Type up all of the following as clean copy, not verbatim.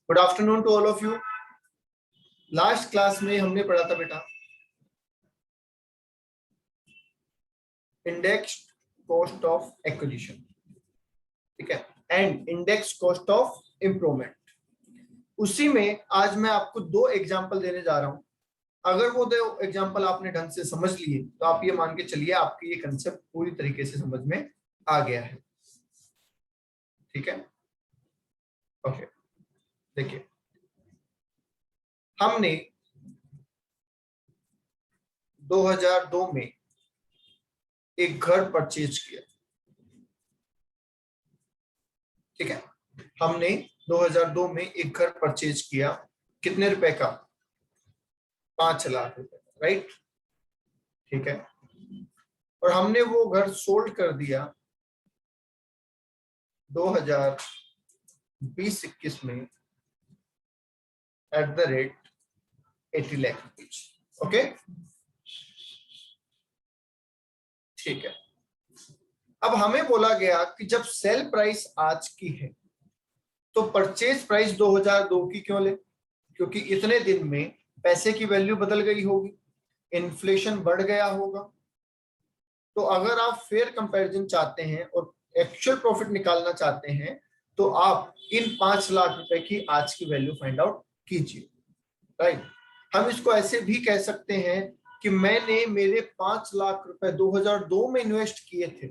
Good afternoon to all of you. Last class में हमने पढ़ा था बेटा इंडेक्स कॉस्ट ऑफ एक्विजिशन, ठीक है, and index cost of improvement. उसी में आज मैं आपको दो एग्जांपल देने जा रहा हूं। अगर वो दो एग्जांपल आपने ढंग से समझ लिए तो आप ये मान के चलिए आपकी ये कंसेप्ट पूरी तरीके से समझ में आ गया है, ठीक है। ओके, देखिए हमने 2002 में एक घर परचेज किया, ठीक है। हमने 2002 में एक घर परचेज किया, कितने रुपए का? 5 लाख रुपए, राइट, ठीक है। और हमने वो घर सोल्ड कर दिया 2020-21 में at the rate 80 lakh rupees, okay, ठीक है। अब हमें बोला गया कि जब सेल प्राइस आज की है तो परचेज प्राइस 2002 की क्यों ले? क्योंकि इतने दिन में पैसे की वैल्यू बदल गई होगी, इन्फ्लेशन बढ़ गया होगा। तो अगर आप फेयर कंपैरिजन चाहते हैं और एक्चुअल प्रॉफिट निकालना चाहते हैं तो आप इन 5 लाख रुपए की आज की वैल्यू फाइंड आउट कीजिए, राइट। हम इसको ऐसे भी कह सकते हैं कि मैंने मेरे 5 लाख रुपए 2002 में इन्वेस्ट किए थे,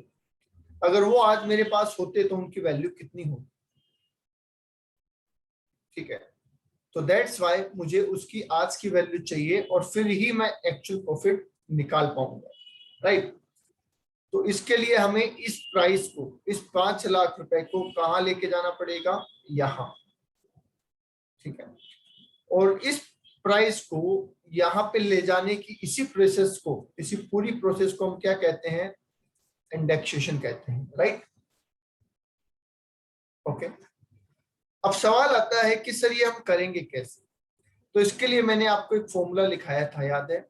अगर वो आज मेरे पास होते तो उनकी वैल्यू कितनी हो, ठीक है। तो दैट्स वाई मुझे उसकी आज की वैल्यू चाहिए और फिर ही मैं एक्चुअल प्रॉफिट निकाल पाऊंगा, राइट। तो इसके लिए हमें इस प्राइस को, इस 5 लाख रुपए को कहां लेके जाना पड़ेगा? यहां, ठीक है। और इस प्राइस को यहां पे ले जाने की इसी प्रोसेस को, इसी पूरी प्रोसेस को हम क्या कहते हैं? इंडेक्सेशन कहते हैं, राइट, ओके। अब सवाल आता है कि सर ये हम करेंगे कैसे? तो इसके लिए मैंने आपको एक फॉर्मूला लिखाया था, याद है?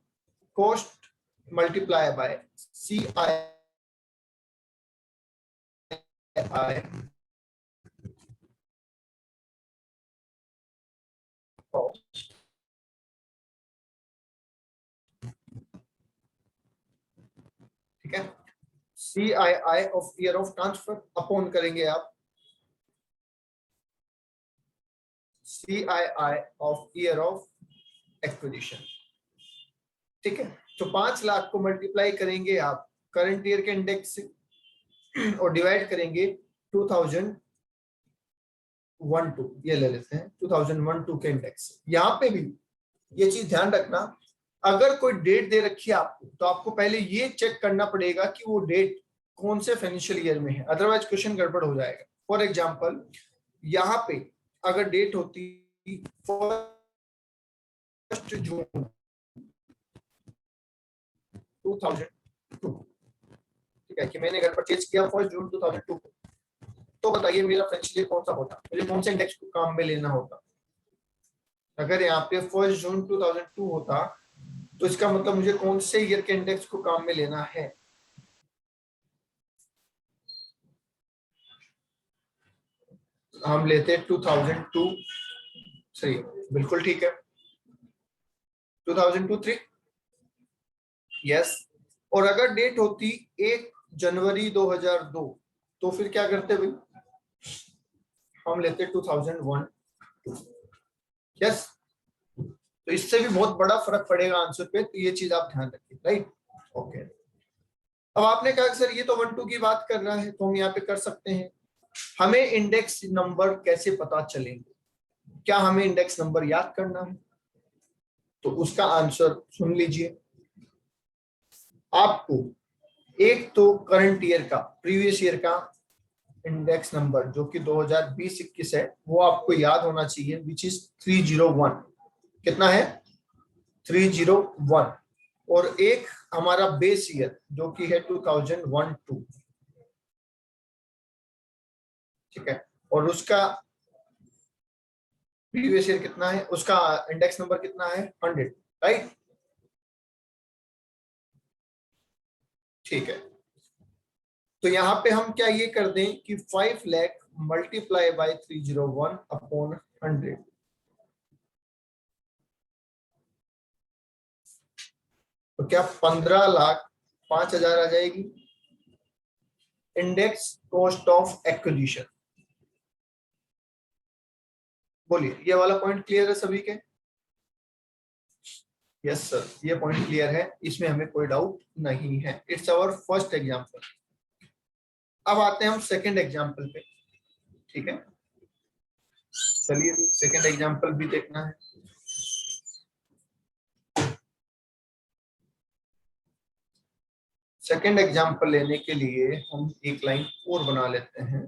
कॉस्ट मल्टीप्लाई बाय सी आई ठीक है। CII of year of transfer upon करेंगे आप CII of year of acquisition, ठीक है। तो 5 लाख को मल्टीप्लाई करेंगे आप करंट ईयर के इंडेक्स से और डिवाइड करेंगे 2012, ये ले लेते हैं 2001-2 के इंडेक्स से। यहाँ पे भी ये चीज ध्यान रखना, अगर कोई डेट दे रखी है आपको तो आपको पहले ये चेक करना पड़ेगा कि वो डेट कौन से फाइनेंशियल ईयर में है, अदरवाइज क्वेश्चन गड़बड़ हो जाएगा। फॉर एग्जांपल यहाँ पे अगर डेट होती 1 जून 2002, ठीक है, कि मैंने घर परचेज किया 1 जून 2002 को, तो बताइए मेरा फाइनेंशियल ईयर कौन सा होता, मुझे कौन से इंडेक्स को काम में लेना होता? अगर यहाँ पे 1 जून 2002 होता तो इसका मतलब मुझे कौन से ईयर के इंडेक्स को काम में लेना है? हम लेते 2002, सही, बिल्कुल ठीक है, 2002-3, यस। और अगर डेट होती 1 जनवरी 2002 तो फिर क्या करते भाई? हम लेते 2001-2, यस। तो इससे भी बहुत बड़ा फर्क पड़ेगा आंसर पे, तो ये चीज आप ध्यान रखिए, राइट, ओके। अब आपने कहा सर ये तो 1-2 की बात कर रहा है, तो हम यहाँ पे कर सकते हैं। हमें इंडेक्स नंबर कैसे पता चलेंगे? क्या हमें इंडेक्स नंबर याद करना है? तो उसका आंसर सुन लीजिए। आपको एक तो करंट ईयर का, प्रीवियस ईयर का इंडेक्स नंबर जो कि 2020-21 है वो आपको याद होना चाहिए, विच इज 301। कितना है? 301। और एक हमारा बेस ईयर जो कि है 2001-2, ठीक है। और उसका प्रीवियस ईयर कितना है, उसका इंडेक्स नंबर कितना है? 100, राइट, ठीक है। तो यहाँ पे हम क्या ये कर दें कि 5 लाख मल्टीप्लाई बाय 301 अपॉन 100, तो क्या 15,05,000 आ जाएगी इंडेक्स कॉस्ट ऑफ एक्विजिशन। बोलिए, ये वाला पॉइंट क्लियर है सभी के? यस सर, ये पॉइंट क्लियर है, इसमें हमें कोई डाउट नहीं है। It's our first example. अब आते हैं हम सेकंड एग्जांपल पे, ठीक है? चलिए सेकंड एग्जांपल भी देखना है। सेकंड एग्जांपल लेने के लिए हम एक लाइन और बना लेते हैं।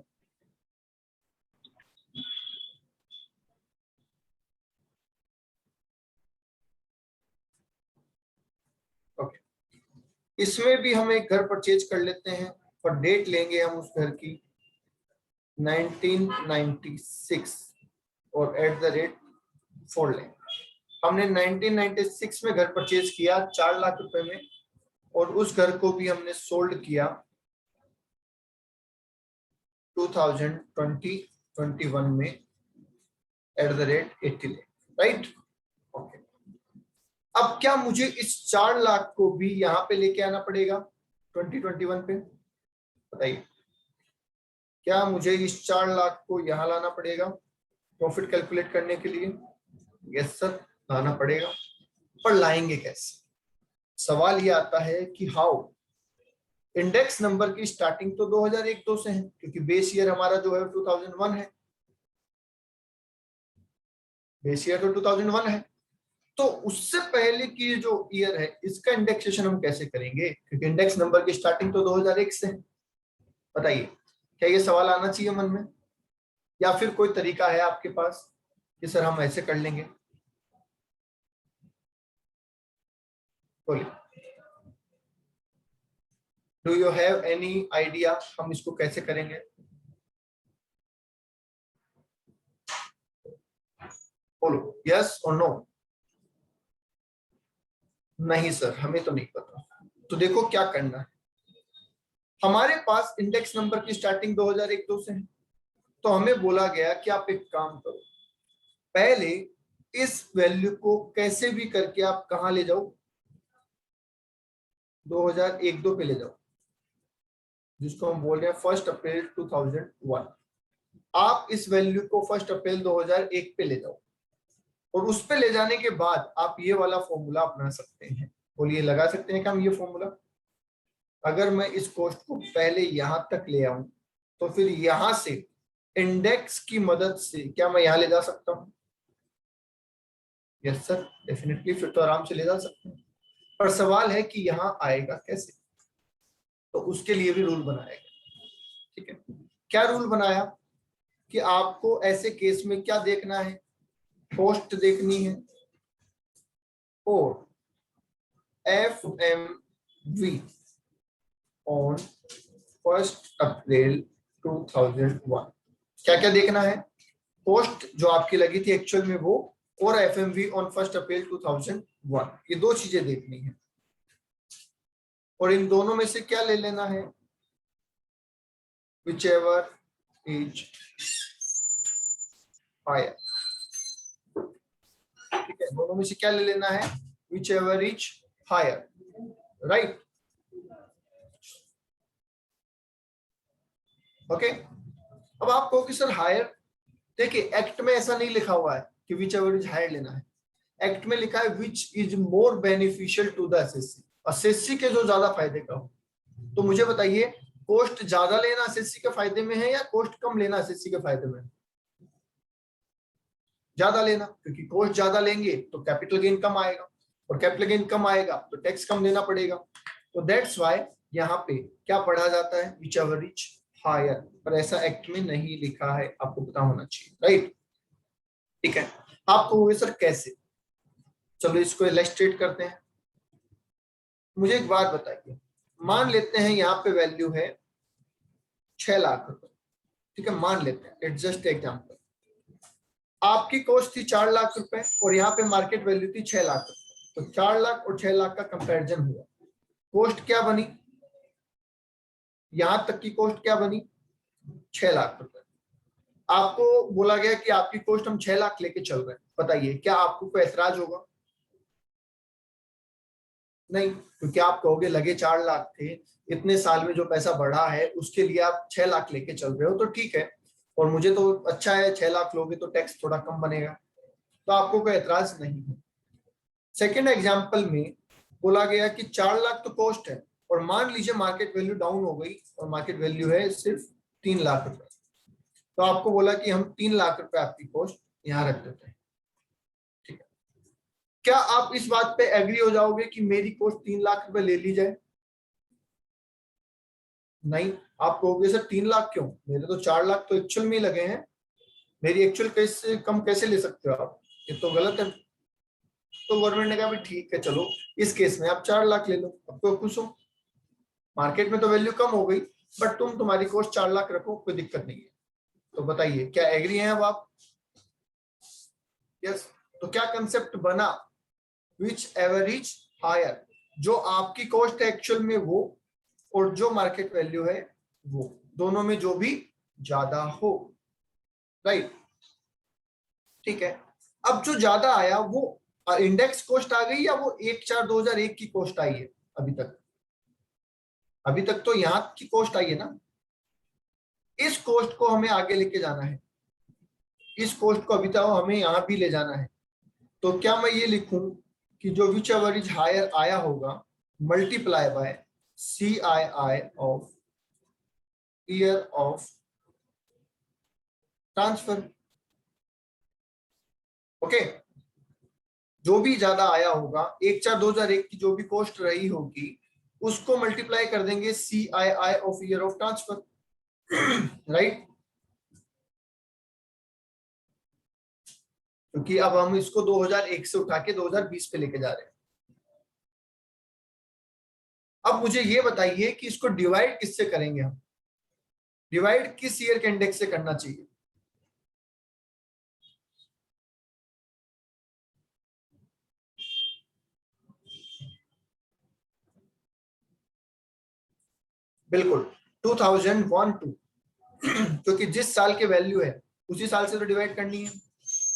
ओके, इसमें भी हम एक घर परचेज कर लेते हैं और डेट लेंगे हम उस घर की 1996 और एट द रेट 4 लेंगे। हमने 1996 में घर परचेज किया 4 लाख रुपए में, और उस घर को भी हमने सोल्ड किया 2021 में at the rate 80 lakh, right? Okay, अब क्या मुझे इस 4 लाख को भी यहाँ पे लेके आना पड़ेगा 2021 पे? बताइए, क्या मुझे इस 4 लाख को यहाँ लाना पड़ेगा प्रॉफिट कैलकुलेट करने के लिए? यस सर, लाना पड़ेगा। पर लाएंगे कैसे? सवाल ये आता है कि हाउ। इंडेक्स नंबर की स्टार्टिंग तो 2001-2 से है, क्योंकि बेस ईयर हमारा जो है 2001 है। बेस ईयर तो 2001 है, तो उससे पहले की जो ईयर है इसका इंडेक्सेशन हम कैसे करेंगे? क्योंकि इंडेक्स नंबर की स्टार्टिंग तो 2001 से है। बताइए, क्या ये सवाल आना चाहिए मन में, या फिर कोई तरीका है आपके पास कि सर हम ऐसे कर लेंगे? बोलिए, do you have any idea हम इसको कैसे करेंगे? बोलो, यस और नो। नहीं सर, हमें तो नहीं पता। तो देखो क्या करना है, हमारे पास इंडेक्स नंबर की स्टार्टिंग 2001-2 से है, तो हमें बोला गया कि आप एक काम करो, पहले इस वैल्यू को कैसे भी करके आप कहां ले जाओ, 2001-2 पे ले जाओ, जिसको हम बोल रहे हैं 1 अप्रैल 2001। आप इस वैल्यू को 1 अप्रैल 2001 पे ले जाओ, और उस पे ले जाने के बाद आप ये वाला फॉर्मूला अपना सकते हैं। बोलिए, लगा सकते हैं क्या हम ये फॉर्मूला? अगर मैं इस कॉस्ट को पहले यहां तक ले आऊं, तो फिर यहां से इंडेक्स की मदद से क्या मैं यहां ले जा सकता हूं? यस सर, डेफिनेटली, फिर तो आराम से ले जा सकते हैं। पर सवाल है कि यहां आएगा कैसे, तो उसके लिए भी रूल बनाया गया। ठीक है, क्या रूल बनाया कि आपको ऐसे केस में क्या देखना है, कॉस्ट देखनी है और FMV ऑन 1 अप्रैल 2001। क्या क्या देखना है? कॉस्ट जो आपकी लगी थी एक्चुअल में वो, और FMV ऑन 1 अप्रैल 2001, ये दो चीजें देखनी है। और इन दोनों में से क्या ले लेना है? whichever is higher। ठीक है, दोनों में से क्या ले लेना है? whichever is higher, right? Okay, अब आप कहो कि सर हायर, देखिए एक्ट में ऐसा नहीं लिखा हुआ है कि whichever is higher लेना है। एक्ट में लिखा है which is more beneficial to the assessee, assessee के जो ज्यादा फायदे का हो। तो मुझे बताइए, कॉस्ट ज्यादा लेना assessee के फायदे में है या कॉस्ट कम लेना assessee के फायदे में? ज्यादा लेना, क्योंकि कॉस्ट ज्यादा लेंगे तो कैपिटल गेन कम आएगा, और कैपिटल गेन कम आएगा तो टैक्स कम देना पड़ेगा। तो दैट्स व्हाई यहाँ पे क्या पढ़ा जाता है? whichever is higher। पर ऐसा एक्ट में नहीं लिखा है, आपको पता होना चाहिए, राइट? ठीक है, आपको हुए सर कैसे? चलो इसको इलस्ट्रेट करते हैं। मुझे एक बात बताइए, मान लेते हैं यहाँ पे वैल्यू है 6 लाख रुपए। ठीक है, मान लेते हैं, इट्स जस्ट एग्जांपल। आपकी कॉस्ट थी 4 लाख रुपए और यहाँ पे मार्केट वैल्यू थी 6 लाख रुपए। तो 4 लाख और 6 लाख का कंपैरिजन हुआ, कॉस्ट क्या बनी? यहां तक की कॉस्ट क्या बनी? 6 लाख रुपए। आपको बोला गया कि आपकी कॉस्ट हम 6 लाख लेके चल रहे हैं, बताइए क्या आपको कोई ऐतराज होगा? नहीं, क्योंकि आप कहोगे लगे 4 लाख थे, इतने साल में जो पैसा बढ़ा है उसके लिए आप 6 लाख लेके चल रहे हो, तो ठीक है, और मुझे तो अच्छा है 6 लाख लोगे तो टैक्स थोड़ा कम बनेगा, तो आपको कोई एतराज नहीं है। सेकेंड एग्जाम्पल में बोला गया कि 4 लाख तो कॉस्ट है, और मान लीजिए मार्केट वैल्यू डाउन हो गई और मार्केट वैल्यू है सिर्फ 3 लाख रुपए, तो आपको बोला कि हम 3 लाख रुपए आपकी कॉस्ट यहाँ रख देते हैं। ठीक है, क्या आप इस बात पे एग्री हो जाओगे कि मेरी कॉस्ट 3 लाख रुपए ले ली जाए? नहीं, आप कहोगे सर 3 लाख क्यों, मेरे तो 4 लाख तो एक्चुअल में ही लगे हैं, मेरी एक्चुअल कैसे कम कैसे ले सकते हो आप, ये तो गलत है। तो गवर्नमेंट ने कहा भी ठीक है, चलो इस केस में आप 4 लाख ले लो, अब तो खुश हो, मार्केट में तो वैल्यू कम हो गई, बट तुम्हारी कॉस्ट 4 लाख रखो, कोई दिक्कत नहीं है। तो बताइए क्या एग्री हैं अब आप? यस। तो क्या कंसेप्ट बना, विच एवरेज हायर, जो आपकी कॉस्ट है एक्चुअल में वो, और जो मार्केट वैल्यू है वो, दोनों में जो भी ज्यादा हो, राइट। ठीक है, अब जो ज्यादा आया वो इंडेक्स कॉस्ट आ गई, या वो 1/4/2001 की कॉस्ट आई है? अभी तक, अभी तक तो यहाँ की कॉस्ट आई है ना, इस कॉस्ट को हमें आगे लेके जाना है, इस कॉस्ट को अभी तक हमें यहाँ भी ले जाना है। तो क्या मैं ये लिखूं कि जो विच एवरेज हायर आया होगा multiply by CII of year of transfer? Okay, जो भी ज्यादा आया होगा 1/4/2001 की जो भी कॉस्ट रही होगी उसको मल्टीप्लाई कर देंगे CII of year of transfer, right. क्योंकि अब हम इसको 2001 से उठा के 2020 पे लेके जा रहे हैं। अब मुझे ये बताइए कि इसको डिवाइड किससे करेंगे हम, डिवाइड किस ईयर के इंडेक्स से करना चाहिए? बिल्कुल 2001 क्योंकि जिस साल के वैल्यू है उसी साल से तो डिवाइड करनी है।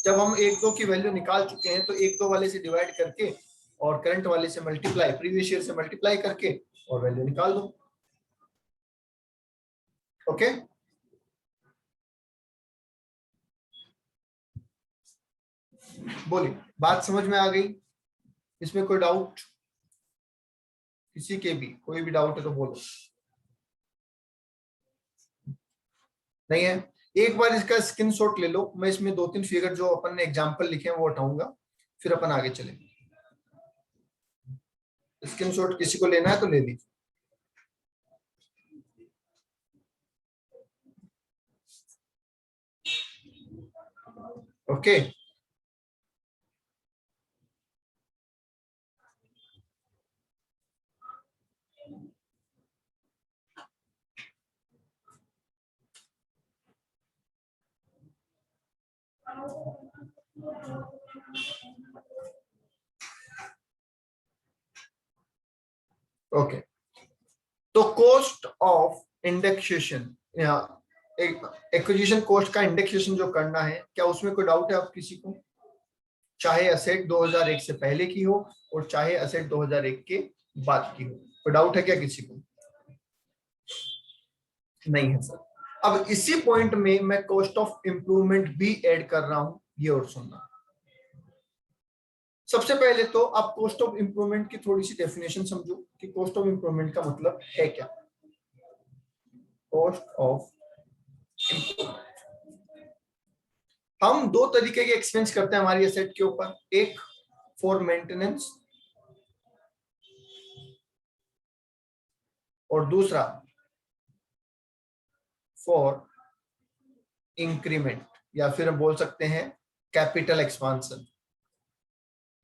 जब हम 1-2 की वैल्यू निकाल चुके हैं तो 1-2 वाले से डिवाइड करके और करंट वाले से मल्टीप्लाई, प्रीवियस ईयर से मल्टीप्लाई करके और वैल्यू निकाल दो। ओके, बोलिए, बात समझ में आ गई? इसमें कोई डाउट, किसी के भी कोई भी डाउट है तो बोलो। नहीं है, एक बार इसका स्क्रीनशॉट ले लो, मैं इसमें 2-3 फिगर जो अपन ने एग्जांपल लिखे हैं वो हटाऊंगा, फिर अपन आगे चलेंगे। स्क्रीनशॉट किसी को लेना है तो ले लीजिए। ओके, ओके, तो कॉस्ट ऑफ इंडेक्सेशन या एक्विजिशन कॉस्ट का इंडेक्सेशन जो करना है, क्या उसमें कोई डाउट है आप किसी को? चाहे असेट 2001 से पहले की हो और चाहे असेट 2001 के बाद की हो, कोई डाउट है क्या किसी को? नहीं है सर। अब इसी पॉइंट में मैं कॉस्ट ऑफ इंप्रूवमेंट भी ऐड कर रहा हूं, ये और सुनना। सबसे पहले तो आप कॉस्ट ऑफ इंप्रूवमेंट की थोड़ी सी डेफिनेशन समझो कि कॉस्ट ऑफ इंप्रूवमेंट का मतलब है क्या। कॉस्ट ऑफ इंप्रूवमेंट, हम 2 तरीके के एक्सपेंस करते हैं हमारी एसेट के ऊपर, एक फॉर मेंटेनेंस और दूसरा फॉर इंक्रीमेंट, या फिर हम बोल सकते हैं कैपिटल एक्सपांशन।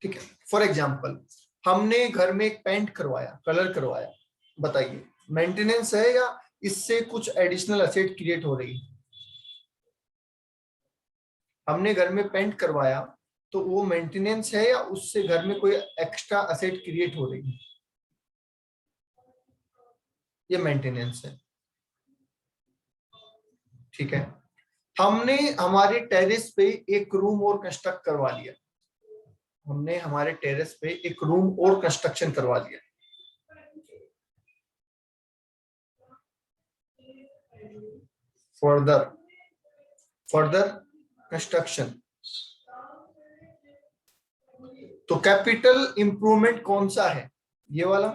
ठीक है, फॉर एग्जांपल हमने घर में एक पेंट करवाया, कलर करवाया, बताइए मेंटेनेंस है या इससे कुछ एडिशनल एसेट क्रिएट हो रही है? हमने घर में पेंट करवाया तो वो मेंटेनेंस है या उससे घर में कोई एक्स्ट्रा एसेट क्रिएट हो रही है? ये मेंटेनेंस है। ठीक है, हमने हमारे टेरेस पे एक रूम और कंस्ट्रक्ट करवा लिया, हमने हमारे टेरेस पे एक रूम और कंस्ट्रक्शन करवा दिया। Further construction. तो कैपिटल इंप्रूवमेंट कौन सा है? ये वाला,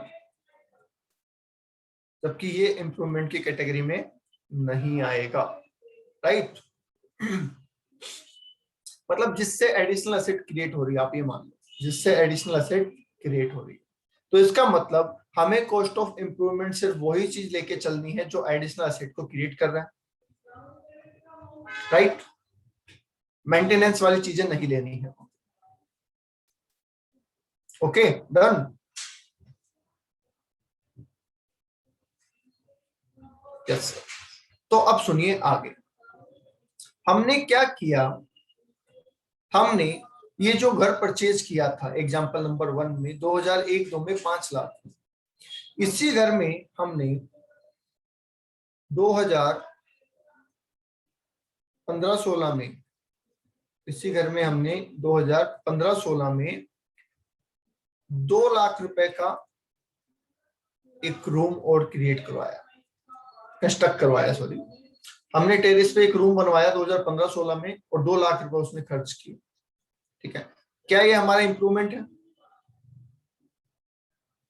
जबकि ये इंप्रूवमेंट की कैटेगरी में नहीं आएगा, राइट। मतलब जिससे एडिशनल एसेट क्रिएट हो रही है, आप ये मान लो, जिससे एडिशनल एसेट क्रिएट हो रही है। तो इसका मतलब हमें कॉस्ट ऑफ इंप्रूवमेंट सिर्फ वही चीज लेके चलनी है जो एडिशनल एसेट को क्रिएट कर रहा है, राइट। मेंटेनेंस वाली चीजें नहीं लेनी है। Okay, done. यस। तो अब सुनिए आगे हमने क्या किया। हमने ये जो घर परचेज किया था एग्जांपल नंबर 1 में 2001-2 में 5 लाख, इसी घर में हमने 2015-16 में, इसी घर में हमने 2015-16 में 2 लाख रुपए का एक रूम और क्रिएट करवाया, कंस्ट्रक्ट करवाया, सॉरी। हमने टेरेस पे एक रूम बनवाया 2015-16 में और 2 लाख रुपए उसमें खर्च किए, ठीक है। क्या ये हमारा इंप्रूवमेंट है?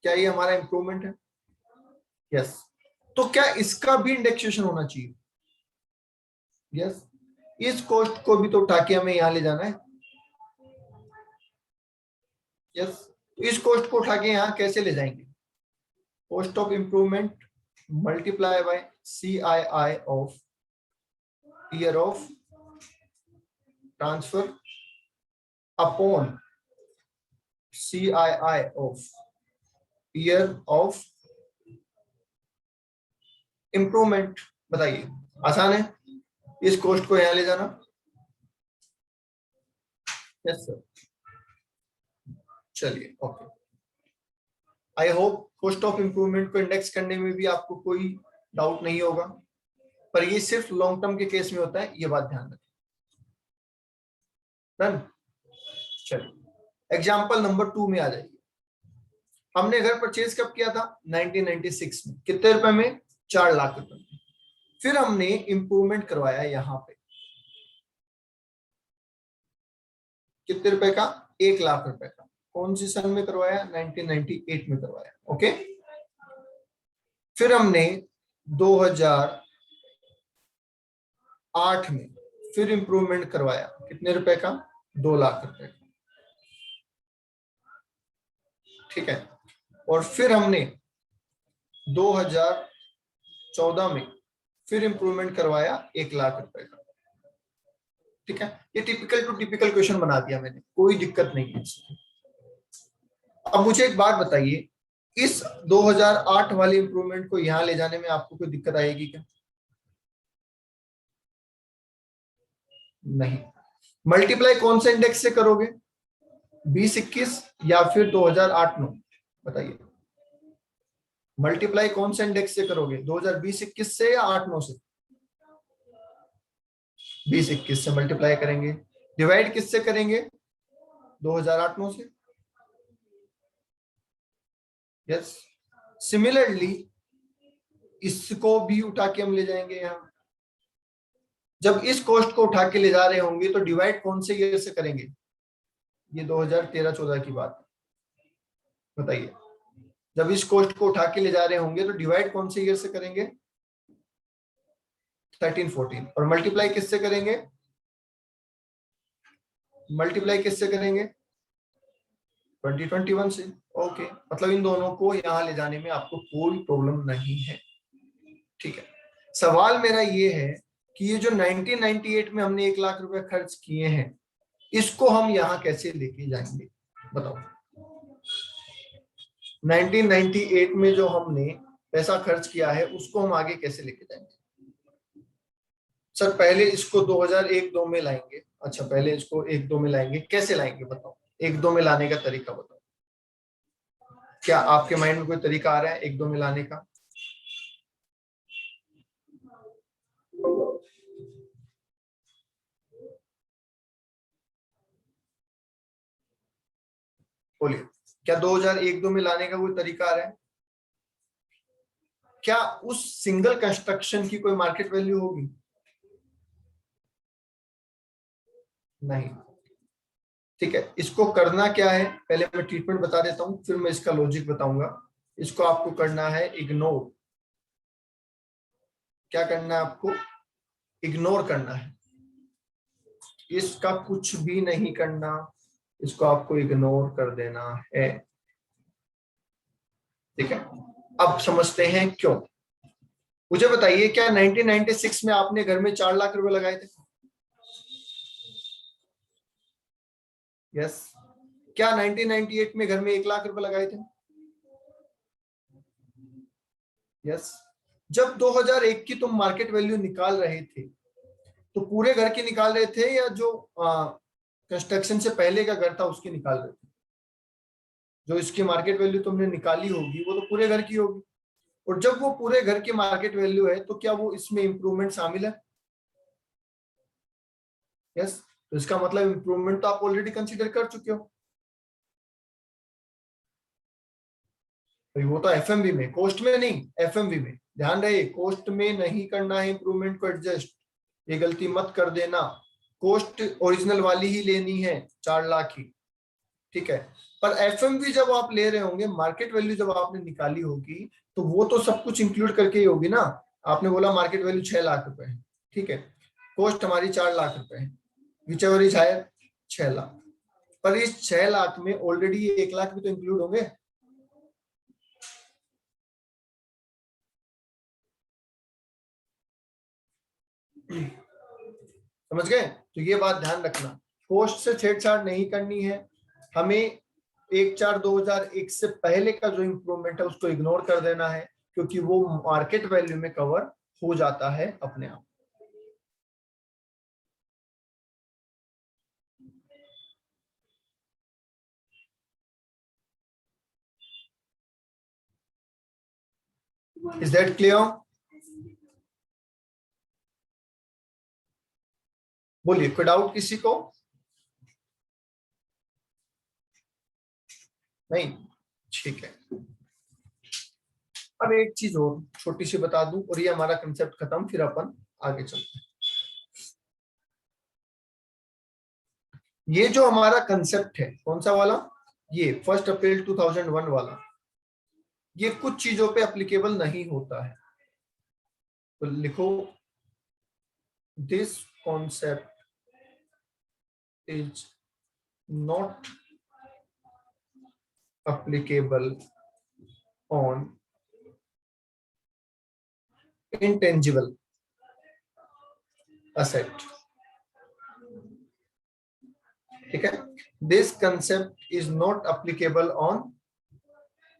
क्या ये हमारा इंप्रूवमेंट है? यस। तो क्या इसका भी इंडेक्सेशन होना चाहिए? यस। इस कॉस्ट को भी तो उठा के हमें यहां ले जाना है। यस। इस कॉस्ट को उठा के यहां कैसे ले जाएंगे? Cost of improvement multiply by CII of year of transfer upon CII of year of improvement. बताइए, आसान है इस कॉस्ट को यहां ले जाना? Yes sir. चलिए, okay. I hope cost of improvement को इंडेक्स करने में भी आपको कोई डाउट नहीं होगा, पर ये सिर्फ लॉन्ग टर्म के केस में होता है, ये बात ध्यान रखें। डन। चलिए एग्जांपल नंबर 2 में आ जाइए। हमने घर परचेज कब किया था? 1996 में। कितने रुपए में? 4 लाख रुपए में। फिर हमने इंप्रूवमेंट करवाया यहां पे, कितने रुपए का? 1 लाख रुपए का। कौन सी सन में करवाया? 1998 में करवाया, ओके। फिर हमने 2008 में फिर इंप्रूवमेंट करवाया, कितने रुपए का? 2 लाख रुपए का, ठीक है। और फिर हमने 2014 में फिर इंप्रूवमेंट करवाया 1 लाख रुपए का, ठीक है। ये टिपिकल टू टिपिकल क्वेश्चन बना दिया मैंने, कोई दिक्कत नहीं है इसमें। अब मुझे एक बात बताइए, इस 2008 वाली इंप्रूवमेंट को यहां ले जाने में आपको कोई दिक्कत आएगी क्या? नहीं। मल्टीप्लाई कौन से इंडेक्स से करोगे? 2021 या फिर 2008-9? बताइए, मल्टीप्लाई कौन से इंडेक्स से करोगे? 2020-21 से या 8-9 से? 2021 से मल्टीप्लाई करेंगे। डिवाइड किससे करेंगे? 2008-9 से। यस। सिमिलरली इसको भी उठा के हम ले जाएंगे यहां। जब इस कॉस्ट को उठा के ले जा रहे होंगे तो डिवाइड कौन से ईयर से करेंगे? ये 2013-14 की बात है। बताइए, जब इस कॉस्ट को उठा के ले जा रहे होंगे तो डिवाइड कौन से ईयर से करेंगे? 13-14। और मल्टीप्लाई किससे करेंगे? मल्टीप्लाई किससे करेंगे? 2021 से। ओके, मतलब इन दोनों को यहां ले जाने में आपको कोई प्रॉब्लम नहीं है, ठीक है। सवाल मेरा ये है कि ये जो 1998 में हमने 1 लाख रुपए खर्च किए हैं, इसको हम यहां कैसे लेके जाएंगे? बताओ। 1998 में जो हमने पैसा खर्च किया है उसको हम आगे कैसे लेके जाएंगे? सर पहले इसको 2001-2 में लाएंगे। अच्छा, पहले इसको 1-2 में लाएंगे, कैसे लाएंगे बताओ? 1-2 में लाने का तरीका बताओ। क्या आपके माइंड में कोई तरीका आ रहा है 1-2 में लाने का? बोलिए, क्या 2001-2 में लाने का कोई तरीका आ रहा है? क्या उस सिंगल कंस्ट्रक्शन की कोई मार्केट वैल्यू होगी? नहीं। ठीक है, इसको करना क्या है, पहले मैं ट्रीटमेंट बता देता हूं, फिर मैं इसका लॉजिक बताऊंगा। इसको आपको करना है इग्नोर। क्या करना है आपको? इग्नोर करना है। इसका कुछ भी नहीं करना, इसको आपको इग्नोर कर देना है। ठीक है, अब समझते हैं क्यों। मुझे बताइए, क्या 1996 में आपने घर में 4 लाख रुपए लगाए थे? यस। क्या 1998 में घर में 1 लाख रुपए लगाए थे? यस। जब 2001 की तुम मार्केट वैल्यू निकाल रहे थे, तो पूरे घर की निकाल रहे थे या जो कंस्ट्रक्शन से पहले का घर था उसकी निकाल रहे थे? जो इसकी मार्केट वैल्यू तुमने निकाली होगी वो तो पूरे घर की होगी। और जब वो पूरे घर की मार्केट वैल्यू है, तो क्या वो इसमें इंप्रूवमेंट शामिल है? यस। तो इसका मतलब इंप्रूवमेंट तो आप ऑलरेडी कंसीडर कर चुके हो। भाई वो तो एफएमवी में, कॉस्ट में नहीं, एफएमवी में। ध्यान रहे, कॉस्ट में नहीं करना है इंप्रूवमेंट को एडजस्ट, ये गलती मत कर देना। कॉस्ट ओरिजिनल वाली ही लेनी है, 4 लाख ही। ठीक है, पर एफएमवी जब आप ले रहे होंगे, मार्केट वैल्यू जब आपने निकाली होगी, तो वो तो सब कुछ इंक्लूड करके ही होगी ना। आपने बोला मार्केट वैल्यू 6 लाख रुपए है, ठीक है, कॉस्ट हमारी 4 लाख रुपए है, whichever is higher, 6 lakh. पर इस 6 लाख में ऑलरेडी ये 1 लाख भी तो इंक्लूड होंगे। समझ गए? तो ये बात ध्यान रखना, कॉस्ट से छेड़छाड़ नहीं करनी है हमें। 1/4/2001 से पहले का जो इंप्रूवमेंट है उसको इग्नोर कर देना है, क्योंकि वो मार्केट वैल्यू में कवर हो जाता है अपने आप। Is that clear? बोलिए, कोई डाउट किसी को? नहीं? ठीक है, अब एक चीज और छोटी सी बता दूं और ये हमारा कंसेप्ट खत्म, फिर अपन आगे चलते हैं। ये जो हमारा कंसेप्ट है, कौन सा वाला? ये 1 अप्रैल 2001 वाला, ये कुछ चीजों पे एप्लीकेबल नहीं होता है। तो लिखो, this concept is not applicable on intangible asset। ठीक है, this concept is not applicable on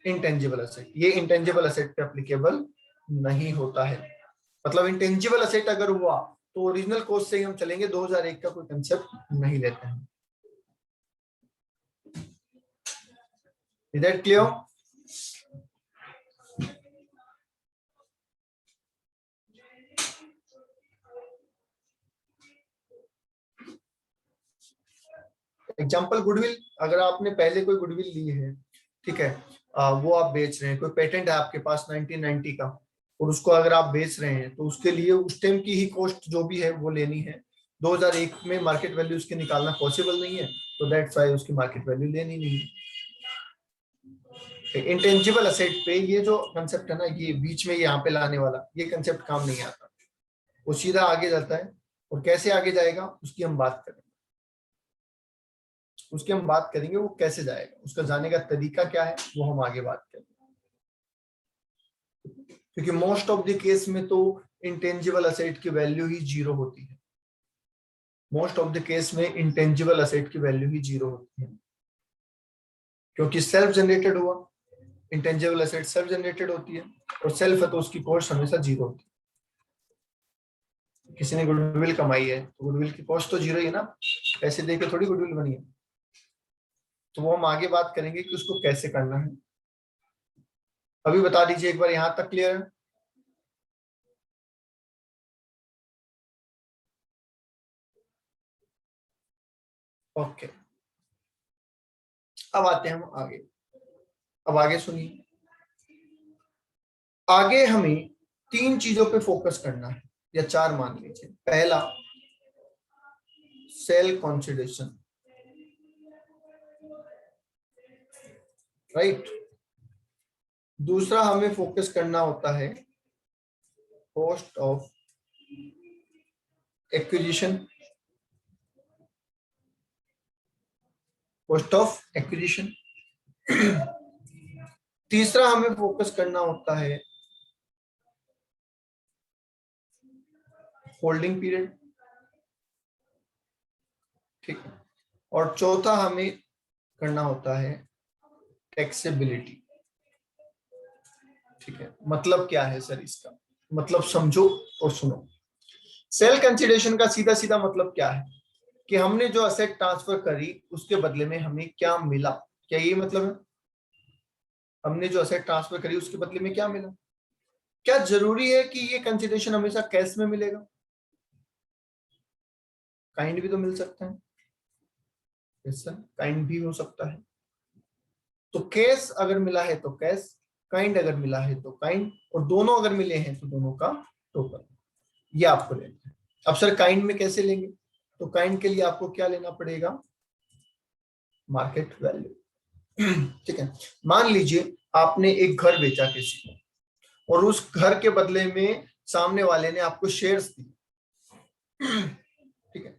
intangible asset. ये इंटेंजिबल असेट पे अप्लीकेबल नहीं होता है। मतलब इंटेंजिबल असेट अगर हुआ तो ओरिजिनल कॉस्ट से ही हम चलेंगे, 2001 का कोई कंसेप्ट नहीं लेते हैं। Is that clear? Example goodwill, अगर आपने पहले कोई गुडविल ली है, ठीक है, वो आप बेच रहे हैं, कोई पेटेंट है आपके पास 1990 का, और उसको अगर आप बेच रहे हैं, तो उसके लिए उस टाइम की ही कॉस्ट जो भी है वो लेनी है। 2001 में मार्केट वैल्यू उसके निकालना पॉसिबल नहीं है, तो दैट्स व्हाई उसकी मार्केट वैल्यू लेनी नहीं है। इंटेंजिबल असेट पे ये जो कंसेप्ट है ना, ये बीच में यहाँ पे लाने वाला ये कंसेप्ट काम नहीं आता, वो सीधा आगे जाता है। और कैसे आगे जाएगा उसकी हम बात करें, उसकी हम बात करेंगे, वो कैसे जाएगा, उसका जाने का तरीका क्या है, वो हम आगे बात करेंगे। क्योंकि मोस्ट ऑफ द केस में तो इंटेंजिबल असेट की वैल्यू ही जीरो होती है। मोस्ट ऑफ द केस में इंटेंजिबल असेट की वैल्यू ही जीरो होती है, क्योंकि सेल्फ जनरेटेड हुआ। इंटेंजिबल असेट सेल्फ जनरेटेड होती है, और सेल्फ है तो उसकी कॉस्ट हमेशा जीरो होती है। किसी ने गुडविल कमाई है तो गुडविल की कॉस्ट तो जीरो ही है ना, पैसे दे के थोड़ी गुडविल बनी है। तो वो हम आगे बात करेंगे कि उसको कैसे करना है। अभी बता दीजिए एक बार, यहां तक क्लियर है? ओके। अब आते हैं हम आगे। अब आगे सुनिए, आगे हमें 3 चीजों पे फोकस करना है, या 4 मान लीजिए। पहला, सेल कंसिडरेशन, राइट। दूसरा हमें फोकस करना होता है cost of acquisition, cost of acquisition. तीसरा हमें फोकस करना होता है होल्डिंग पीरियड, ठीक है। और चौथा हमें करना होता है टैक्सेबिलिटी, ठीक है। मतलब क्या है सर इसका? मतलब समझो और सुनो। सेल कंसिडरेशन का सीधा सीधा मतलब क्या है कि हमने जो असेट ट्रांसफर करी उसके बदले में हमें क्या मिला, क्या ये मतलब है? हमने जो असेट ट्रांसफर करी उसके बदले में क्या मिला? क्या जरूरी है कि ये कंसिडरेशन हमेशा कैश में मिलेगा? काइंड भी तो मिल सकता है, यस सर, काइंड भी हो सकता है। तो कैश अगर मिला है तो कैश, काइंड अगर मिला है तो काइंड, और दोनों अगर मिले हैं तो दोनों का टोटल, ये आपको लेना है। अब सर काइंड में कैसे लेंगे? तो काइंड के लिए आपको क्या लेना पड़ेगा? मार्केट वैल्यू, ठीक है। मान लीजिए आपने एक घर बेचा किसी को, और उस घर के बदले में सामने वाले ने आपको शेयर्स दिए, ठीक है।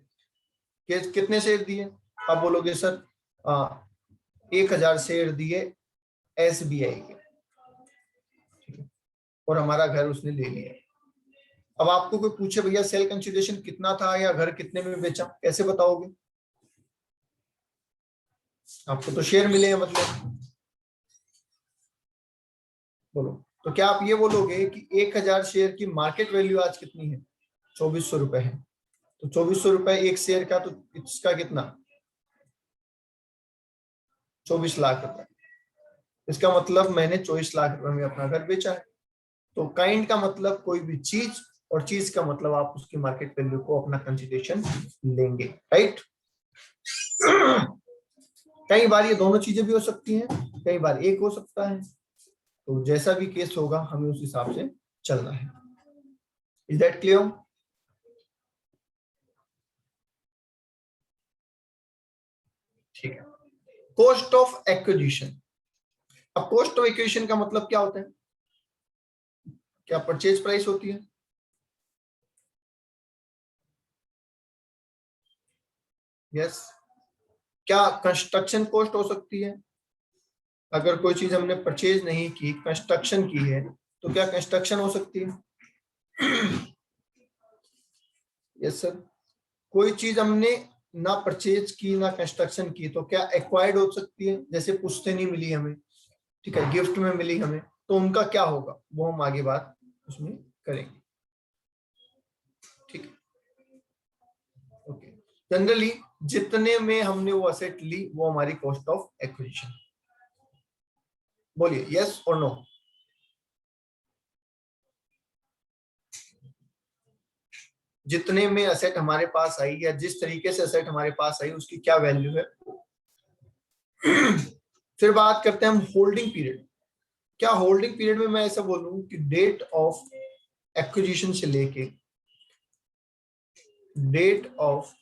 कितने शेयर दिए? आप बोलोगे सर 1000 शेयर दिए SBI के, ठीक है, और हमारा घर उसने ले लिया। अब आपको कोई पूछे भैया सेल कंसिडरेशन कितना था या घर कितने में बेचा, कैसे बताओगे? आपको तो शेयर मिले हैं मतलब, बोलो। तो क्या आप ये बोलोगे कि 1000 शेयर की मार्केट वैल्यू आज कितनी है? 2400 रुपए है। तो 2400 रुपए एक शेयर का, तो इसका कितना? 24 लाख रुपए। इसका मतलब मैंने 24 लाख रुपए में अपना घर बेचा है। तो काइंड का मतलब कोई भी चीज, और चीज का मतलब आप उसकी मार्केट वैल्यू को अपना कंसिडरेशन लेंगे, राइट। कई बार ये दोनों चीजें भी हो सकती हैं, कई बार एक हो सकता है। तो जैसा भी केस होगा हमें उस हिसाब से चलना है। Is that clear? ठीक है। Cost of acquisition. अब कॉस्ट ऑफ एक्विजिशन का मतलब क्या होता है? क्या परचेज प्राइस होती है? यस। क्या कंस्ट्रक्शन कॉस्ट हो सकती है? अगर कोई चीज हमने परचेज नहीं की, कंस्ट्रक्शन की है, तो क्या कंस्ट्रक्शन हो सकती है? Yes sir. कोई चीज हमने ना परचेज की ना कंस्ट्रक्शन की, तो क्या एक्वायर्ड हो सकती है? जैसे पुश्तैनी मिली हमें, ठीक है, गिफ्ट में मिली हमें, तो उनका क्या होगा वो हम आगे बात उसमें करेंगे, ठीक है। ओके। जनरली जितने में हमने वो असेट ली वो हमारी कॉस्ट ऑफ एक्विजिशन। बोलिए यस और नो। जितने में असेट हमारे पास आई या जिस तरीके से असेट हमारे पास आई उसकी क्या वैल्यू है। फिर बात करते हैं हम होल्डिंग पीरियड। क्या होल्डिंग पीरियड में मैं ऐसा बोलूं कि डेट ऑफ एक्विजिशन से लेके डेट ऑफ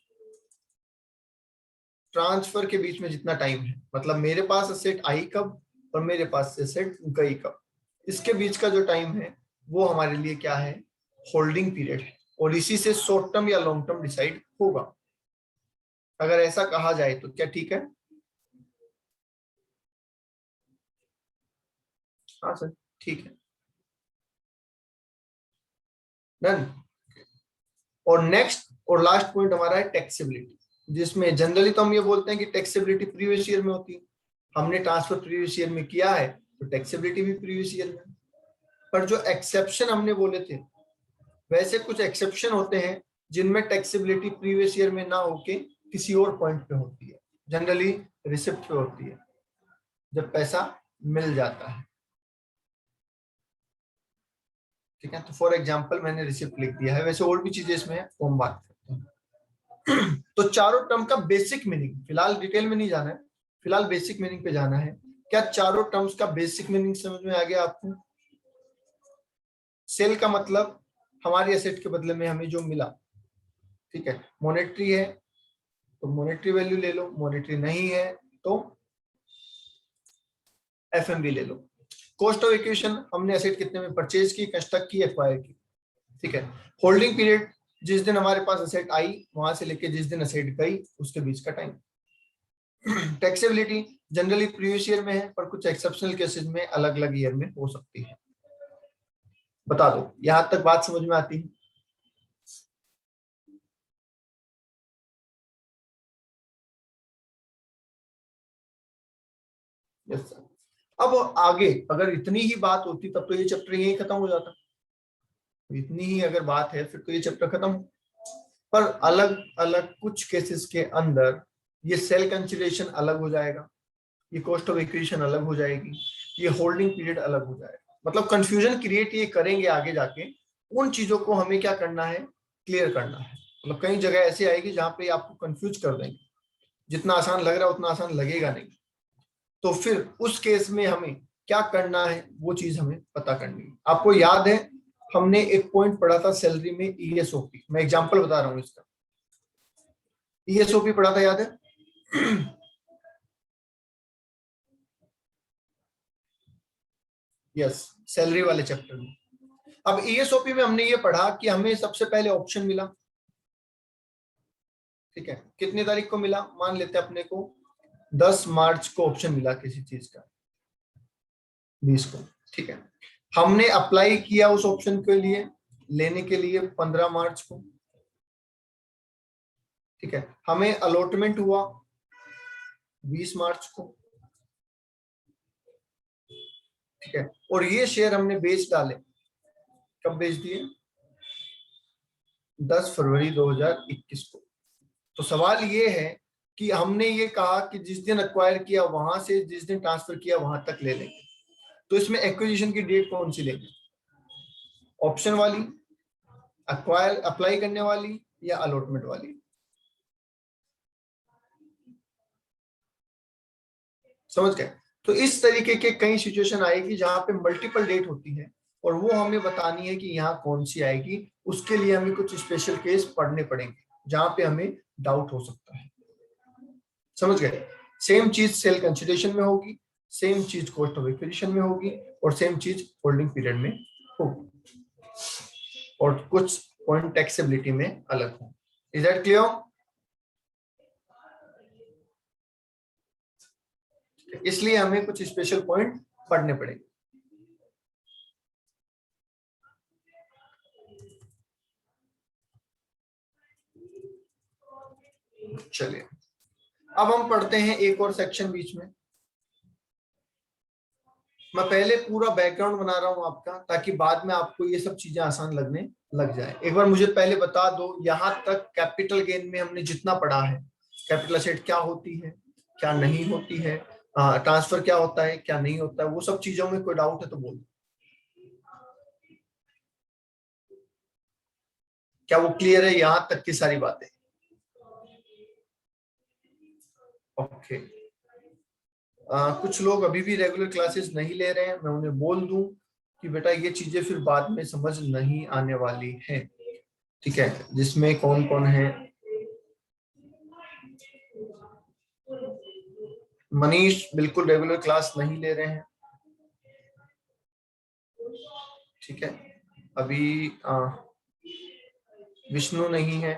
ट्रांसफर के बीच में जितना टाइम है, मतलब मेरे पास असेट आई कब और मेरे पास असेट गई कब, इसके बीच का जो टाइम है वो हमारे लिए क्या है? होल्डिंग पीरियड है। और इसी से शॉर्ट टर्म या लॉन्ग टर्म डिसाइड होगा। अगर ऐसा कहा जाए तो क्या ठीक है? हाँ सर, ठीक है, डन। और नेक्स्ट और लास्ट पॉइंट हमारा है टैक्सेबिलिटी, जिसमें जनरली तो हम ये बोलते हैं कि टैक्सेबिलिटी प्रीवियस ईयर में होती है। हमने ट्रांसफर प्रीवियस ईयर में किया है तो टैक्सेबिलिटी भी प्रीवियस ईयर में। पर जो एक्सेप्शन हमने बोले थे, वैसे कुछ एक्सेप्शन होते हैं जिनमें टैक्सेबिलिटी प्रीवियस ईयर में ना होके किसी और पॉइंट पे होती है। जनरली रिसिप्ट पे होती है, जब पैसा मिल जाता है, ठीक है। तो फॉर एग्जांपल मैंने रिसिप्ट लिख दिया है, वैसे और भी चीजें इसमें है तो हम बात करते हैं। तो चारों टर्म का बेसिक मीनिंग, फिलहाल डिटेल में नहीं जाना है, फिलहाल बेसिक मीनिंग पे जाना है। क्या चारों टर्म्स का बेसिक मीनिंग समझ में आ गया आपको? सेल का मतलब हमारी एसेट के बदले में हमें जो मिला, ठीक है। मॉनेटरी है तो मॉनेटरी वैल्यू ले लो, मॉनेटरी नहीं है तो एफएमवी ले लो। कॉस्ट ऑफ एक्विजिशन, हमने एसेट कितने में परचेज की, कंस्ट्रक्ट की, एक्वायर की, ठीक है। होल्डिंग पीरियड, जिस दिन हमारे पास एसेट आई वहां से लेके जिस दिन एसेट गई उसके बीच का time. Taxability generally previous year में है, पर कुछ एक्सेप्शनल केसेस में अलग अलग ईयर में हो सकती है। बता दो, यहां तक बात समझ में आती है? Yes sir. अब आगे अगर इतनी ही बात होती तब तो ये चैप्टर यही खत्म हो जाता। इतनी ही अगर बात है फिर तो ये चैप्टर खत्म। पर अलग अलग कुछ केसेस के अंदर ये सेल कंसिडरेशन अलग हो जाएगा, ये कॉस्ट ऑफ एक्विजिशन अलग हो जाएगी, ये होल्डिंग पीरियड अलग हो जाएगा। मतलब कंफ्यूजन क्रिएट ये करेंगे आगे जाके। उन चीजों को हमें क्या करना है, क्लियर करना है। मतलब कई जगह ऐसे आएगी जहां पे आपको कंफ्यूज कर देंगे, जितना आसान लग रहा है उतना आसान लगेगा नहीं। तो फिर उस केस में हमें क्या करना है वो चीज हमें पता करनी है। आपको याद है हमने एक पॉइंट पढ़ा था सैलरी में, ईएसओपी। मैं एग्जांपल बता रहा हूं इसका। ईएसओपी पढ़ा था, याद है? यस, सैलरी वाले चैप्टर में। अब ईएसओपी में हमने ये पढ़ा कि हमें सबसे पहले ऑप्शन मिला, ठीक है। कितनी तारीख को मिला? मान लेते हैं अपने को 10 मार्च को ऑप्शन मिला किसी चीज का, 20 को, ठीक है। हमने अप्लाई किया उस ऑप्शन के लिए, लेने के लिए 15 मार्च को, ठीक है। हमें अलॉटमेंट हुआ 20 मार्च को, ठीक है। और ये शेयर हमने बेच डाले, कब बेच दिए? 10 फरवरी 2021 को। तो सवाल ये है कि हमने ये कहा कि जिस दिन एक्वायर किया वहां से जिस दिन ट्रांसफर किया वहां तक ले लेंगे। तो इसमें एक्विजिशन की डेट कौन सी लेंगे? ऑप्शन वाली, एक्वायर अप्लाई करने वाली, या अलॉटमेंट वाली? समझ गए? तो इस तरीके के कई सिचुएशन आएगी जहां पे मल्टीपल डेट होती है और वो हमें बतानी है कि यहाँ कौन सी आएगी। उसके लिए हमें कुछ स्पेशल केस पढ़ने पड़ेंगे जहां पे हमें डाउट हो सकता है। समझ गए? सेम चीज सेल कंसिडरेशन में होगी, सेम चीज कॉस्ट ऑफ एक्विजिशन में होगी, और सेम चीज होल्डिंग पीरियड में होगी, और कुछ पॉइंट टैक्सेबिलिटी में अलग हो। Is that clear? इसलिए हमें कुछ स्पेशल पॉइंट पढ़ने पड़ेंगे। चलिए अब हम पढ़ते हैं एक और सेक्शन बीच में। मैं पहले पूरा बैकग्राउंड बना रहा हूं आपका, ताकि बाद में आपको ये सब चीजें आसान लगने लग जाए। एक बार मुझे पहले बता दो, यहां तक कैपिटल गेन में हमने जितना पढ़ा है, कैपिटल एसेट क्या होती है, क्या नहीं होती है, ट्रांसफर क्या होता है, क्या नहीं होता है, वो सब चीजों में कोई डाउट है तो बोलो। क्या वो क्लियर है यहां तक की सारी बातें? ओके। कुछ लोग अभी भी रेगुलर क्लासेस नहीं ले रहे हैं, मैं उन्हें बोल दूं कि बेटा ये चीजें फिर बाद में समझ नहीं आने वाली है, ठीक है। जिसमें कौन कौन है? मनीष बिल्कुल रेगुलर क्लास नहीं ले रहे हैं, ठीक है। अभी विष्णु नहीं है,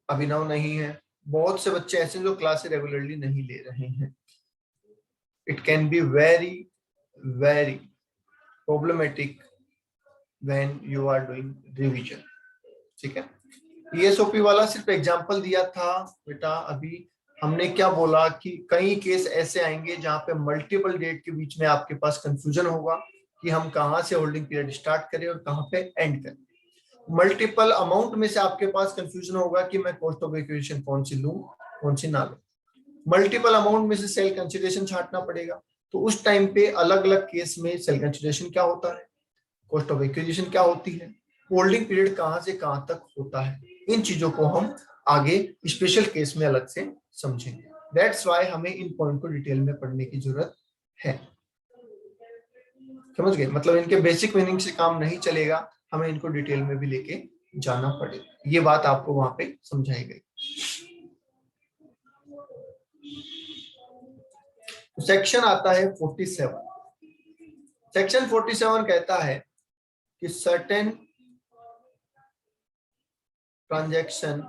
अभिनव नहीं है। बहुत से बच्चे ऐसे जो क्लास रेगुलरली नहीं ले रहे हैं। It can be very very problematic when you are doing revision, ठीक है। ईएसओपी वाला सिर्फ एग्जांपल दिया था बेटा। अभी हमने क्या बोला कि कई केस ऐसे आएंगे जहां पे मल्टीपल डेट के बीच में आपके पास कंफ्यूजन होगा कि हम कहां से होल्डिंग पीरियड स्टार्ट करें और कहां पे एंड करें। मल्टीपल अमाउंट में से आपके पास कंफ्यूजन होगा कि मैं कॉस्ट ऑफ एक्विजिशन कौन सी लूं कौन सी ना लूं। मल्टीपल अमाउंट में से सेल कंसिडरेशन छांटना पड़ेगा। तो उस टाइम पे अलग अलग केस में सेल कंसिडरेशन क्या होता है, कॉस्ट ऑफ एक्विजिशन क्या होती है, होल्डिंग पीरियड कहां से कहां तक होता है, इन चीजों को हम आगे स्पेशल केस में अलग से समझेंगे। दैट्स वाई हमें इन पॉइंट को डिटेल में पढ़ने की जरूरत है। समझ गए? मतलब इनके बेसिक मीनिंग से काम नहीं चलेगा, हमें इनको डिटेल में भी लेके जाना पड़ेगा। ये बात आपको वहां पे समझाई गई। सेक्शन आता है 47। सेक्शन 47 कहता है कि certain transaction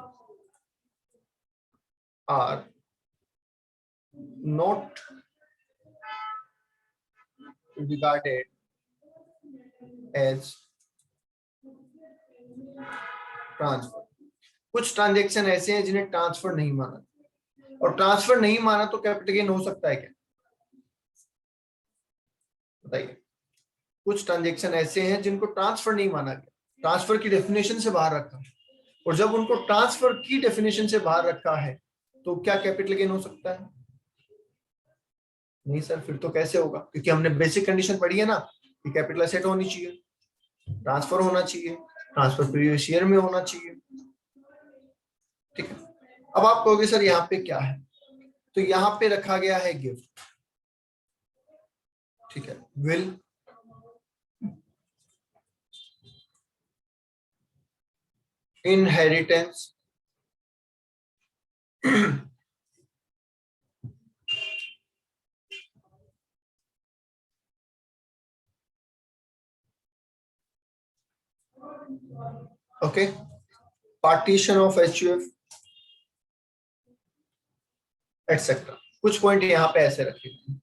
are not regarded as transfer. कुछ ट्रांजैक्शन ऐसे हैं जिन्हें ट्रांसफर नहीं माना, और ट्रांसफर नहीं माना तो कैपिटल गेन हो सकता है क्या? बताइए। कुछ ट्रांजैक्शन ऐसे हैं जिनको ट्रांसफर नहीं माना गया, ट्रांसफर की डेफिनेशन से बाहर रखा, और जब उनको ट्रांसफर की डेफिनेशन से बाहर रखा है तो क्या कैपिटल गेन हो सकता है? नहीं सर, फिर तो कैसे होगा? क्योंकि हमने बेसिक कंडीशन पढ़ी है ना कि कैपिटल एसेट होनी चाहिए, ट्रांसफर होना चाहिए, ट्रांसफर प्रीवियस ईयर में होना चाहिए। ठीक है। अब आप कहोगे सर यहाँ पे क्या है, तो यहाँ पे रखा गया है गिफ्ट। ठीक है, will inheritance okay, partition of HUF etcetera. कुछ पॉइंट यहाँ पे ऐसे रखे गए।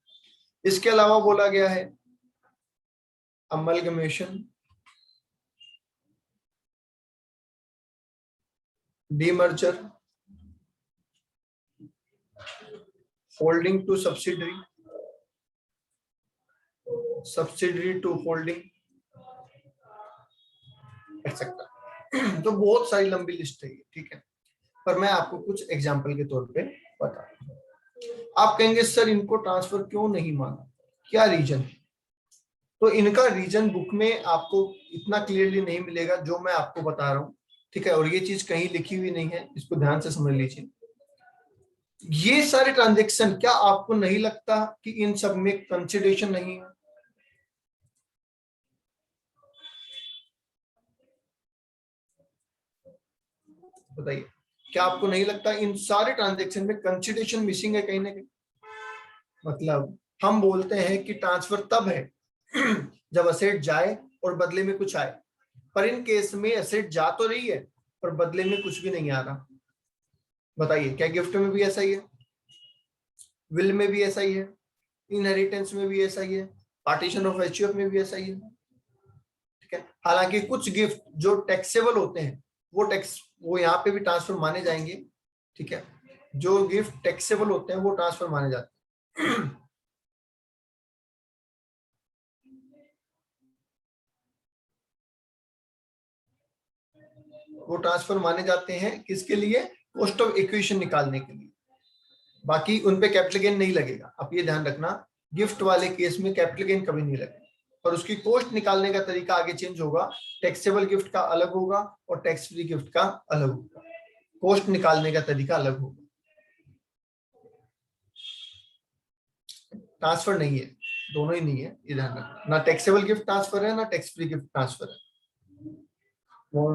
इसके अलावा बोला गया है amalgamation, demerger, holding to subsidiary, subsidiary to holding etcetera. तो बहुत सारी लंबी लिस्ट है ये, ठीक है, पर मैं आपको कुछ एग्जांपल के तौर पे बता रहा हूं। आप कहेंगे सर इनको ट्रांसफर क्यों नहीं माना, क्या रीजन है? तो इनका रीजन बुक में आपको इतना क्लियरली नहीं मिलेगा जो मैं आपको बता रहा हूँ, ठीक है, और ये चीज कहीं लिखी हुई नहीं है, इसको ध्यान से समझ लीजिए। ये सारे ट्रांजेक्शन, क्या आपको नहीं लगता कि इन सब में कंसिडरेशन नहीं है? बताइए, क्या आपको नहीं लगता इन सारे ट्रांजेक्शन में कंसिडरेशन मिसिंग है कहीं ना कहीं? मतलब हम बोलते हैं कि ट्रांसफर तब है जब असेट जाए और बदले में कुछ आए, पर इन केस में असेट जा तो रही है पर बदले में कुछ भी नहीं आ रहा। बताइए, क्या गिफ्ट में भी ऐसा ही है, विल में भी ऐसा ही है, इनहेरिटेंस में भी ऐसा ही है, पार्टीशन ऑफ एचयूएफ में भी ऐसा ही है? ठीक है, हालांकि कुछ गिफ्ट जो टैक्सेबल होते हैं वो यहाँ पे भी ट्रांसफर माने जाएंगे। ठीक है, जो गिफ्ट टैक्सेबल होते हैं वो ट्रांसफर माने जाते हैं। वो ट्रांसफर माने जाते हैं किसके लिए? कॉस्ट ऑफ इक्वेशन निकालने के लिए। बाकी उन पे कैपिटल गेन नहीं लगेगा, आप ये ध्यान रखना, गिफ्ट वाले केस में कैपिटल गेन कभी नहीं लगेगा, और उसकी कॉस्ट निकालने का तरीका आगे चेंज होगा। टैक्सेबल गिफ्ट का अलग होगा और टैक्स फ्री गिफ्ट का अलग होगा, कॉस्ट निकालने का तरीका अलग होगा। ट्रांसफर नहीं है, दोनों ही नहीं है, ये ध्यान रखना, ना टैक्सेबल गिफ्ट ट्रांसफर है ना टैक्स फ्री गिफ्ट ट्रांसफर है। वो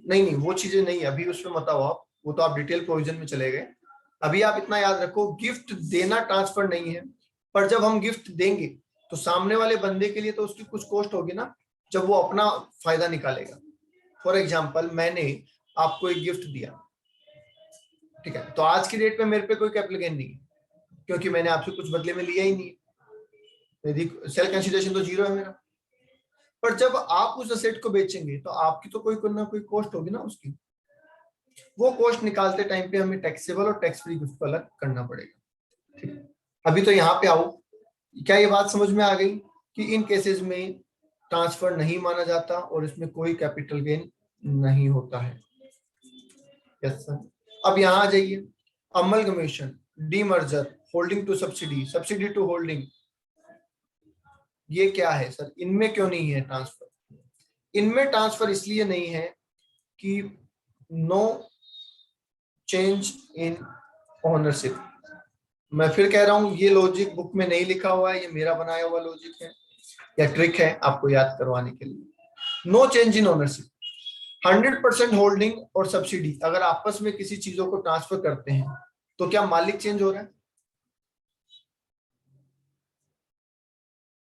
नहीं नहीं, वो चीजें नहीं है, अभी उसमें मत आओ आप, वो तो आप डिटेल प्रोविजन में चले गए। अभी आप इतना याद रखो, गिफ्ट देना ट्रांसफर नहीं है, पर जब हम गिफ्ट देंगे तो सामने वाले बंदे के लिए तो उसकी कुछ कॉस्ट होगी ना, जब वो अपना फायदा निकालेगा। फॉर एग्जाम्पल, मैंने आपको एक गिफ्ट दिया, ठीक है, तो आज की डेट में मेरे पे कोई कैपिटल गेन नहीं है, क्योंकि मैंने आपसे कुछ बदले में लिया ही नहीं है, मेरी सेल कंसिडरेशन तो जीरो है मेरा। पर जब आप उस असेट को बेचेंगे तो आपकी तो कोई ना कोई कॉस्ट होगी ना उसकी, वो कॉस्ट निकालते टाइम पे हमें टैक्सेबल और टैक्स फ्री गिफ्ट को अलग करना पड़ेगा। ठीक है, अभी तो यहाँ पे आओ, क्या ये बात समझ में आ गई कि इन केसेस में ट्रांसफर नहीं माना जाता और इसमें कोई कैपिटल गेन नहीं होता है? Yes sir. अब यहाँ आ जाइए, amalgamation, demerger, holding to subsidy, subsidy to holding, ये क्या है सर? इनमें क्यों नहीं है ट्रांसफर? इनमें ट्रांसफर इसलिए नहीं है कि नो चेंज इन ओनरशिप। मैं फिर कह रहा हूं, ये लॉजिक बुक में नहीं लिखा हुआ है, ये मेरा बनाया हुआ लॉजिक है या ट्रिक है आपको याद करवाने के लिए। No change in ownership, 100% holding और सब्सिडी अगर आपस में किसी चीजों को ट्रांसफर करते हैं तो क्या मालिक चेंज हो रहा है?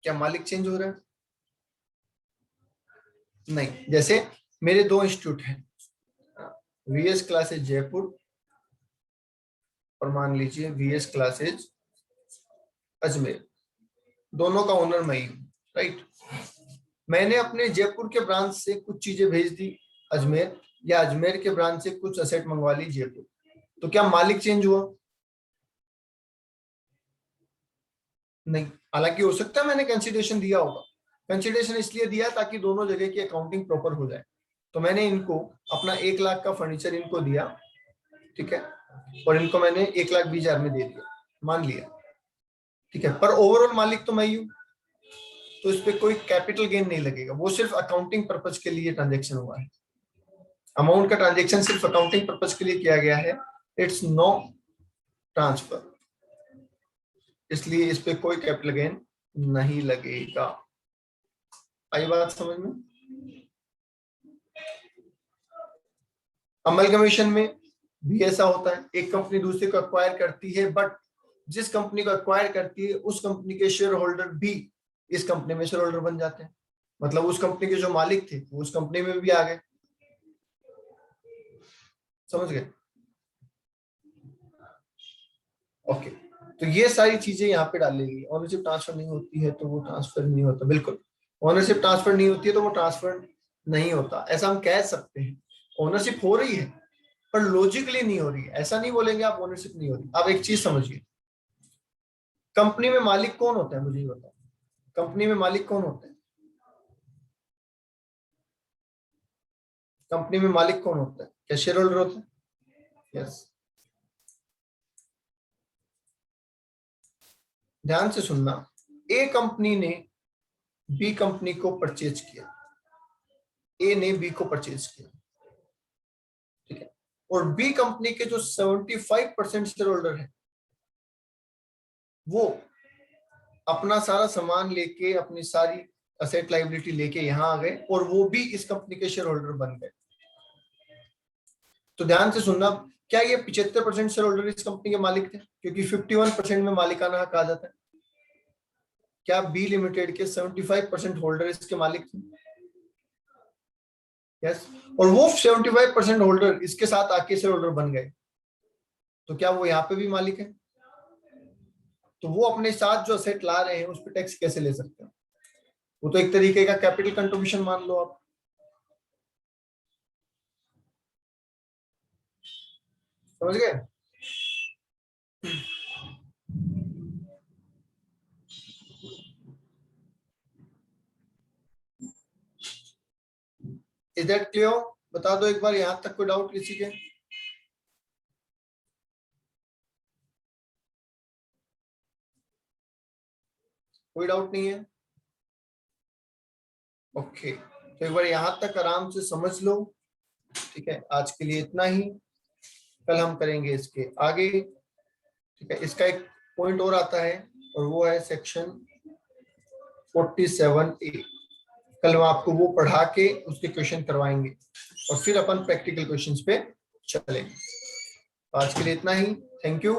क्या मालिक चेंज हो रहा है? नहीं। जैसे मेरे दो इंस्टीट्यूट हैं, वीएस क्लासेज जयपुर और मान लीजिए वीएस क्लासेज अजमेर, दोनों का ओनर मैं ही हूं, राइट। मैंने अपने जयपुर के ब्रांच से कुछ चीजें भेज दी अजमेर, या अजमेर के ब्रांच से कुछ असेट मंगवा ली जयपुर, तो क्या मालिक चेंज हुआ? नहीं। हालांकि हो सकता है मैंने कंसिडरेशन दिया होगा, कंसिडरेशन इसलिए दिया ताकि दोनों जगह की अकाउंटिंग प्रॉपर हो जाए। तो मैंने इनको अपना 1 लाख का फर्नीचर इनको दिया, ठीक है, और इनको मैंने 1,20,000 में दे दिया, मान लिया, ठीक है, पर ओवरऑल मालिक तो मैं ही हूं, तो इस पे कोई कैपिटल गेन नहीं लगेगा, वो सिर्फ अकाउंटिंग पर्पज के लिए ट्रांजेक्शन हुआ है। अमाउंट का ट्रांजेक्शन सिर्फ अकाउंटिंग पर्पज के लिए किया गया है, इट्स नो ट्रांसफर, इसलिए इस पे कोई कैपिटल गेन नहीं लगेगा। आई बात समझ में? अमलगमेशन में भी ऐसा होता है, एक कंपनी दूसरे को एक्वायर करती है, बट जिस कंपनी को एक्वायर करती है उस कंपनी के शेयर होल्डर भी इस कंपनी में शेयर होल्डर बन जाते हैं, मतलब उस कंपनी के जो मालिक थे वो उस कंपनी में भी आ गए। समझ गए? ओके, तो ये सारी चीजें यहाँ पे डालेंगी। ओनरशिप ट्रांसफर नहीं होती है तो वो ट्रांसफर नहीं होता, बिल्कुल। ओनरशिप ट्रांसफर नहीं होती है तो वो ट्रांसफर नहीं होता, ऐसा हम कह सकते हैं। ओनरशिप हो रही है पर लॉजिकली नहीं हो रही है, ऐसा नहीं बोलेंगे आप ओनरशिप नहीं हो रही। आप एक चीज समझिए, कंपनी में मालिक कौन होता है, मुझे ये बताओ, कंपनी में मालिक कौन होता है? कंपनी में मालिक कौन होता है? क्या शेयर होल्डर होता है? यस। ध्यान से सुनना, ए कंपनी ने बी कंपनी को परचेज किया, ए ने बी को परचेज किया, ठीक है, और बी कंपनी के जो 75% शेयर होल्डर है वो अपना सारा सामान लेके, अपनी सारी असेट लाइबिलिटी लेके यहां आ गए और वो भी इस कंपनी के शेयर होल्डर बन गए। तो ध्यान से सुनना, क्या ये 75% शेयर होल्डर इस कंपनी के मालिक थे? क्योंकि 51% में मालिकाना हक आ जाता है। क्या बी लिमिटेड के 75% होल्डर इसके मालिक थे? यस। और वो 75% होल्डर इसके साथ आके शेयर होल्डर बन गए, तो क्या वो यहाँ पे भी मालिक है? तो वो अपने साथ जो असेट ला रहे हैं उस पर टैक्स कैसे ले सकते हैं? वो तो एक तरीके का कैपिटल कंट्रीब्यूशन मान लो आप। समझ गए? Is that clear? बता दो एक बार, यहां तक कोई डाउट किसी के? कोई डाउट नहीं है? ओके, तो एक बार यहां तक आराम से समझ लो, ठीक है। आज के लिए इतना ही, कल हम करेंगे इसके आगे, ठीक है। इसका एक पॉइंट और आता है और वो है सेक्शन 47A। कल हम आपको वो पढ़ा के उसके क्वेश्चन करवाएंगे और फिर अपन प्रैक्टिकल क्वेश्चंस पे चलेंगे। आज के लिए इतना ही, थैंक यू।